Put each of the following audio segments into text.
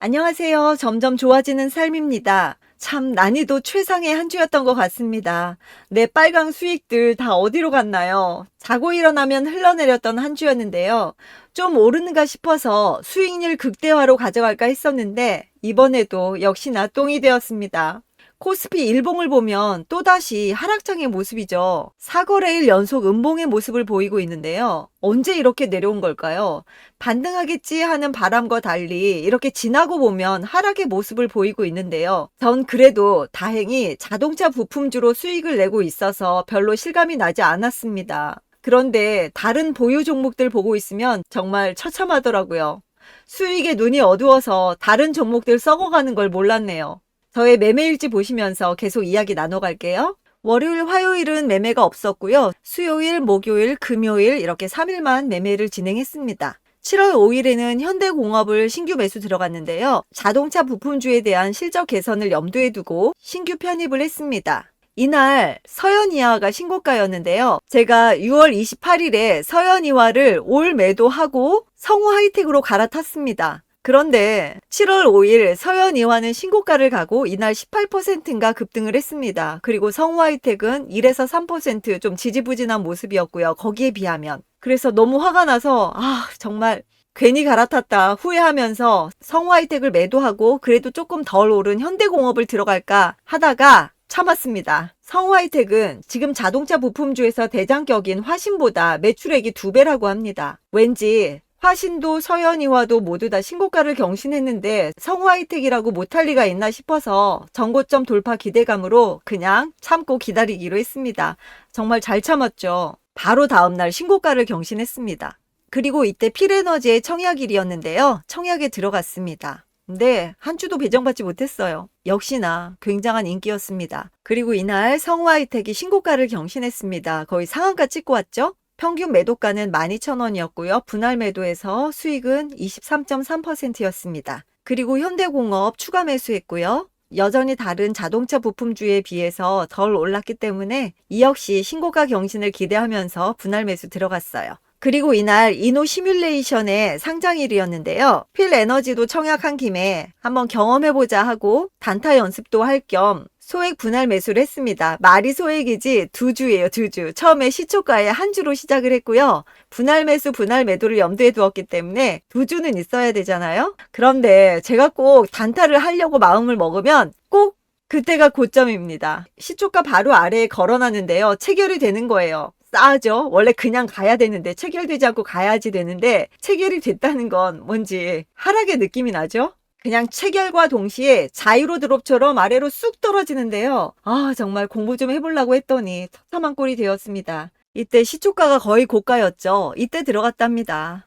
안녕하세요. 점점 좋아지는 삶입니다. 참 난이도 최상의 한 주였던 것 같습니다. 내 빨강 수익들 다 어디로 갔나요? 자고 일어나면 흘러내렸던 한 주였는데요. 좀 오르는가 싶어서 수익률 극대화로 가져갈까 했었는데 이번에도 역시나 똥이 되었습니다. 코스피 일봉을 보면 또다시 하락장의 모습이죠. 4거래일 연속 음봉의 모습을 보이고 있는데요. 언제 이렇게 내려온 걸까요? 반등하겠지 하는 바람과 달리 이렇게 지나고 보면 하락의 모습을 보이고 있는데요. 전 그래도 다행히 자동차 부품주로 수익을 내고 있어서 별로 실감이 나지 않았습니다. 그런데 다른 보유 종목들 보고 있으면 정말 처참하더라고요. 수익에 눈이 어두워서 다른 종목들 썩어가는 걸 몰랐네요. 저의 매매일지 보시면서 계속 이야기 나눠갈게요. 월요일, 화요일은 매매가 없었고요. 수요일, 목요일, 금요일 이렇게 3일만 매매를 진행했습니다. 7월 5일에는 현대공업을 신규 매수 들어갔는데요. 자동차 부품주에 대한 실적 개선을 염두에 두고 신규 편입을 했습니다. 이날 서현이화가 신고가였는데요. 제가 6월 28일에 서현이화를 올 매도하고 성우하이텍으로 갈아탔습니다. 그런데 7월 5일 서현이화는 신고가를 가고 이날 18%인가 급등을 했습니다. 그리고 성우하이텍은 1에서 3% 좀 지지부진한 모습이었고요. 거기에 비하면. 그래서 너무 화가 나서 정말 괜히 갈아탔다 후회하면서 성우하이텍을 매도하고 그래도 조금 덜 오른 현대공업을 들어갈까 하다가 참았습니다. 성우하이텍은 지금 자동차 부품주에서 대장격인 화신보다 매출액이 2배라고 합니다. 왠지 화신도 서현이화도 모두 다 신고가를 경신했는데 성우하이텍이라고 못할 리가 있나 싶어서 전고점 돌파 기대감으로 그냥 참고 기다리기로 했습니다. 정말 잘 참았죠. 바로 다음날 신고가를 경신했습니다. 그리고 이때 필에너지의 청약일이었는데요. 청약에 들어갔습니다. 근데 한 주도 배정받지 못했어요. 역시나 굉장한 인기였습니다. 그리고 이날 성우하이텍이 신고가를 경신했습니다. 거의 상한가 찍고 왔죠? 평균 매도가는 12,000원이었고요. 분할 매도에서 수익은 23.3%였습니다. 그리고 현대공업 추가 매수했고요. 여전히 다른 자동차 부품주에 비해서 덜 올랐기 때문에 이 역시 신고가 경신을 기대하면서 분할 매수 들어갔어요. 그리고 이날 이노 시뮬레이션의 상장일이었는데요. 필에너지도 청약한 김에 한번 경험해보자 하고 단타 연습도 할 겸 소액 분할 매수를 했습니다. 말이 소액이지 2주예요, 2주. 처음에 시초가에 한 주로 시작을 했고요. 분할 매수, 분할 매도를 염두에 두었기 때문에 2주는 있어야 되잖아요. 그런데 제가 꼭 단타를 하려고 마음을 먹으면 꼭 그때가 고점입니다. 시초가 바로 아래에 걸어놨는데요. 체결이 되는 거예요. 싸죠? 원래 그냥 가야 되는데 체결되지 않고 가야지 되는데 체결이 됐다는 건 뭔지 하락의 느낌이 나죠? 그냥 체결과 동시에 자이로 드롭처럼 아래로 쑥 떨어지는데요. 정말 공부 좀 해보려고 했더니 처참한 꼴이 되었습니다. 이때 시초가가 거의 고가였죠. 이때 들어갔답니다.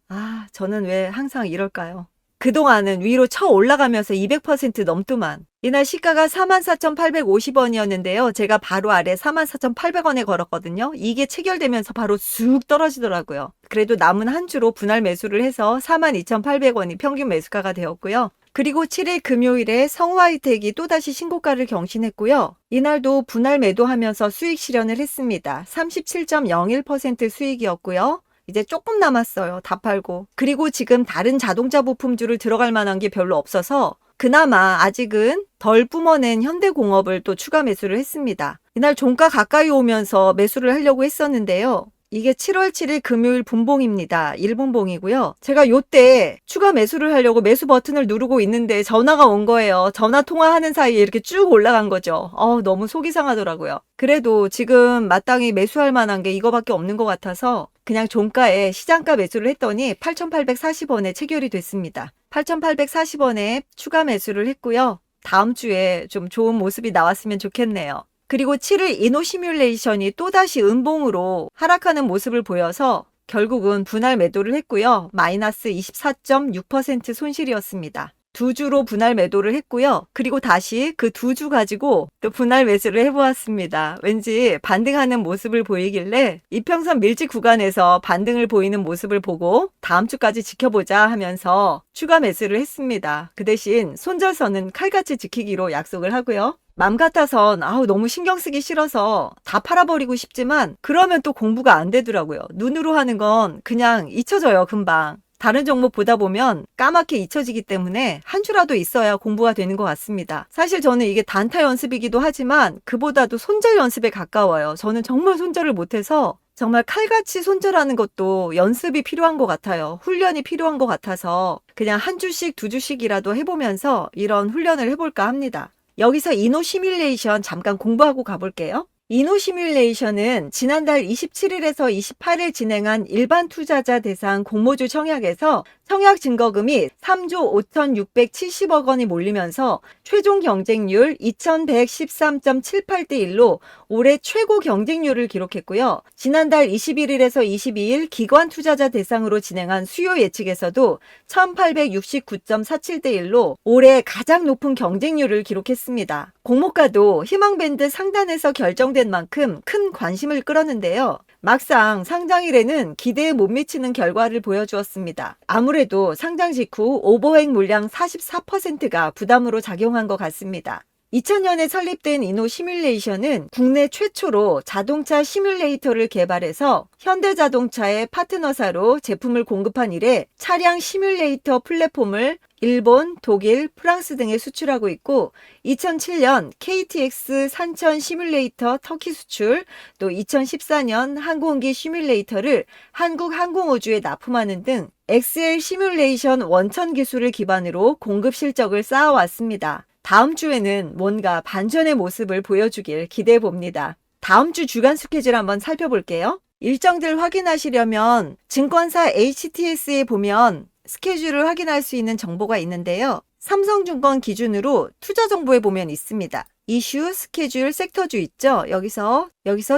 저는 왜 항상 이럴까요? 그동안은 위로 쳐 올라가면서 200% 넘더만. 이날 시가가 44,850원이었는데요. 제가 바로 아래 44,800원에 걸었거든요. 이게 체결되면서 바로 쑥 떨어지더라고요. 그래도 남은 한 주로 분할 매수를 해서 42,800원이 평균 매수가가 되었고요. 그리고 7일 금요일에 성우하이텍이 또다시 신고가를 경신했고요. 이날도 분할 매도하면서 수익 실현을 했습니다. 37.01% 수익이었고요. 이제 조금 남았어요. 다 팔고. 그리고 지금 다른 자동차 부품주를 들어갈 만한 게 별로 없어서 그나마 아직은 덜 뿜어낸 현대공업을 또 추가 매수를 했습니다. 이날 종가 가까이 오면서 매수를 하려고 했었는데요. 이게 7월 7일 금요일 분봉입니다. 일분봉이고요. 제가 요때 추가 매수를 하려고 매수 버튼을 누르고 있는데 전화가 온 거예요. 전화 통화하는 사이에 이렇게 쭉 올라간 거죠. 너무 속이 상하더라고요. 그래도 지금 마땅히 매수할 만한 게 이거밖에 없는 것 같아서 그냥 종가에 시장가 매수를 했더니 8,840원에 체결이 됐습니다. 8,840원에 추가 매수를 했고요. 다음 주에 좀 좋은 모습이 나왔으면 좋겠네요. 그리고 7일 이노 시뮬레이션이 또다시 음봉으로 하락하는 모습을 보여서 결국은 분할 매도를 했고요. 마이너스 24.6% 손실이었습니다. 2주로 분할 매도를 했고요. 그리고 다시 그 2주 가지고 또 분할 매수를 해보았습니다. 왠지 반등하는 모습을 보이길래 이평선 밀집 구간에서 반등을 보이는 모습을 보고 다음 주까지 지켜보자 하면서 추가 매수를 했습니다. 그 대신 손절선은 칼같이 지키기로 약속을 하고요. 맘 같아선 너무 신경 쓰기 싫어서 다 팔아버리고 싶지만 그러면 또 공부가 안 되더라고요. 눈으로 하는 건 그냥 잊혀져요, 금방. 다른 종목 보다 보면 까맣게 잊혀지기 때문에 한 주라도 있어야 공부가 되는 것 같습니다. 사실 저는 이게 단타 연습이기도 하지만 그보다도 손절 연습에 가까워요. 저는 정말 손절을 못해서 정말 칼같이 손절하는 것도 연습이 필요한 것 같아요. 훈련이 필요한 것 같아서 그냥 한 주씩 두 주씩이라도 해보면서 이런 훈련을 해볼까 합니다. 여기서 이노 시뮬레이션 잠깐 공부하고 가볼게요. 이노 시뮬레이션은 지난달 27일에서 28일 진행한 일반 투자자 대상 공모주 청약에서 청약 증거금이 3조 5,670억 원이 몰리면서 최종 경쟁률 2,113.78대 1로 올해 최고 경쟁률을 기록했고요. 지난달 21일에서 22일 기관 투자자 대상으로 진행한 수요 예측에서도 1,869.47대 1로 올해 가장 높은 경쟁률을 기록했습니다. 공모가도 희망밴드 상단에서 결정된 만큼 큰 관심을 끌었는데요. 막상 상장일에는 기대에 못 미치는 결과를 보여주었습니다. 아무래도 상장 직후 오버행 물량 44%가 부담으로 작용한 것 같습니다. 2000년에 설립된 이노 시뮬레이션은 국내 최초로 자동차 시뮬레이터를 개발해서 현대자동차의 파트너사로 제품을 공급한 이래 차량 시뮬레이터 플랫폼을 일본, 독일, 프랑스 등에 수출하고 있고 2007년 KTX 산천 시뮬레이터 터키 수출, 또 2014년 항공기 시뮬레이터를 한국 항공우주에 납품하는 등 엑셀 시뮬레이션 원천 기술을 기반으로 공급 실적을 쌓아왔습니다. 다음 주에는 뭔가 반전의 모습을 보여주길 기대해 봅니다. 다음 주 주간 스케줄 한번 살펴볼게요. 일정들 확인하시려면 증권사 HTS에 보면 스케줄을 확인할 수 있는 정보가 있는데요. 삼성증권 기준으로 투자 정보에 보면 있습니다. 이슈, 스케줄, 섹터주 있죠? 여기서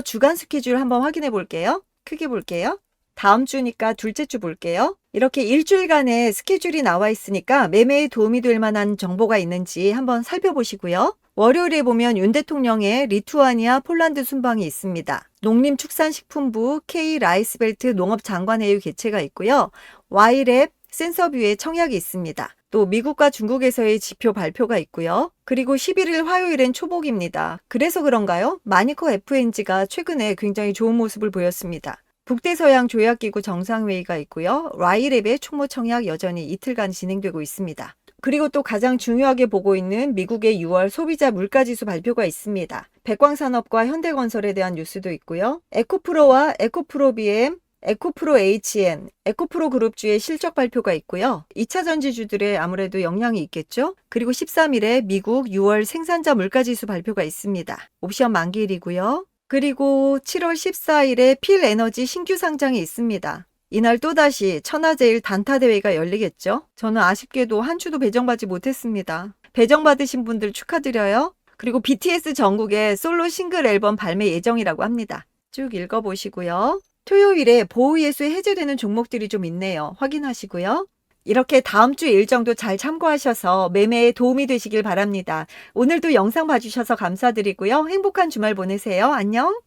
주간 스케줄 한번 확인해 볼게요. 크게 볼게요. 다음 주니까 둘째 주 볼게요. 이렇게 일주일간의 스케줄이 나와 있으니까 매매에 도움이 될 만한 정보가 있는지 한번 살펴보시고요. 월요일에 보면 윤 대통령의 리투아니아, 폴란드 순방이 있습니다. 농림축산식품부 K라이스벨트 농업장관회의 개최가 있고요. Y랩 센서뷰의 청약이 있습니다. 또 미국과 중국에서의 지표 발표가 있고요. 그리고 11일 화요일엔 초복입니다. 그래서 그런가요? 마니커 FNG가 최근에 굉장히 좋은 모습을 보였습니다. 북대서양 조약기구 정상회의가 있고요. Y랩의 총무 청약 여전히 이틀간 진행되고 있습니다. 그리고 또 가장 중요하게 보고 있는 미국의 6월 소비자 물가지수 발표가 있습니다. 백광산업과 현대건설에 대한 뉴스도 있고요. 에코프로와 에코프로비엠, 에코프로 HN, 에코프로 그룹주의 실적 발표가 있고요. 2차 전지주들의 아무래도 영향이 있겠죠. 그리고 13일에 미국 6월 생산자 물가지수 발표가 있습니다. 옵션 만기일이고요. 그리고 7월 14일에 필에너지 신규 상장이 있습니다. 이날 또다시 천하제일 단타 대회가 열리겠죠. 저는 아쉽게도 한 주도 배정받지 못했습니다. 배정받으신 분들 축하드려요. 그리고 BTS 전국의 솔로 싱글 앨범 발매 예정이라고 합니다. 쭉 읽어보시고요. 토요일에 보호예수 해제되는 종목들이 좀 있네요. 확인하시고요. 이렇게 다음 주 일정도 잘 참고하셔서 매매에 도움이 되시길 바랍니다. 오늘도 영상 봐주셔서 감사드리고요. 행복한 주말 보내세요. 안녕.